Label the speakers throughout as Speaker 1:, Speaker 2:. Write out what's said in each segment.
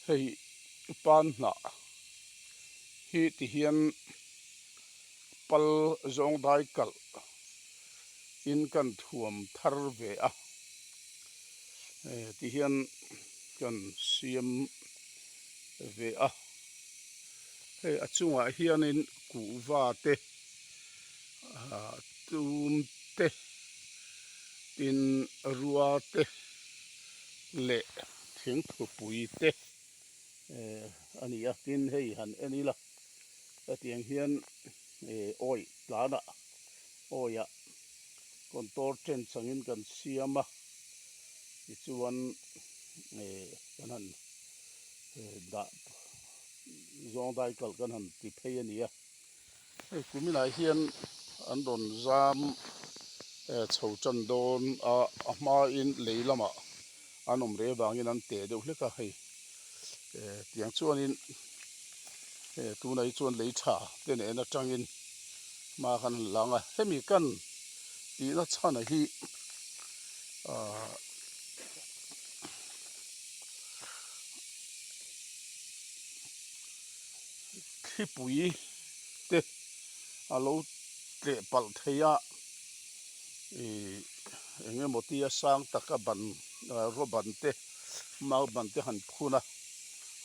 Speaker 1: hei pan na hi ti hian pal zong dai kal in kan thuam thar ve a ti hian kan siam ve a hei a chungah hianin kuwa te tum te tin rua te le thingthupui te ani a tin hei han enila atiang hian oi tlana oya kontor ten changin kan siama ti chuan kan han da zong dai kal kan han ti phei ania hei kuminah hian an rawn zam chho chan dawn a hma in leilama an awm rewangin an te deuh hleka hei tiang chuanin tunai chuan lei tha te nen atangin ma kan langa hemi kan tihna chhan hi thipui te alo tle pal theia engemaw a sang taka ban ro ban te mau ban te han phuna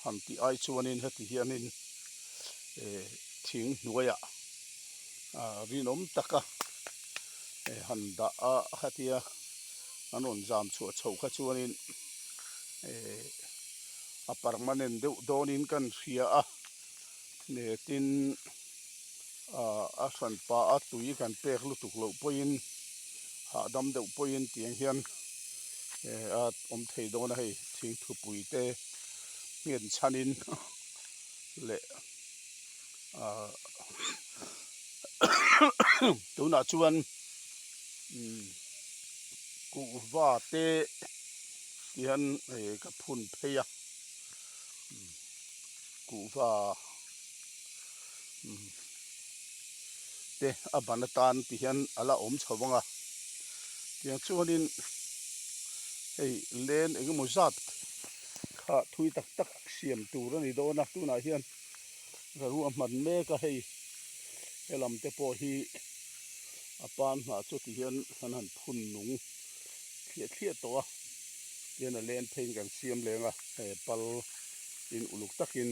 Speaker 1: han ti ai chuanin heti hianin thing hnuaia rinom taka han da a hatia an rawn zam chhuah chho kha chuanin a permanent deuh dawnin kan hria a tin a hran pa a tui kan pek lutuk lo pawhin hahdam deuh pawhin tiang hian a awm thei dawna hei thingthupui te ngen chhanin le tunah chuan kuwa te tihan ka phun pheia kuwa te a ban atan tihian ala awm chhawanga tiang chuanin hei len engemaw zat kha thui tak tak siam tur ani dawna tunah hian raru a hman mek a hei helam te pawh hi a pan hna chu tihian han phun nung thliah tawh a tian a len phein kan siam lenga pal in uluk takin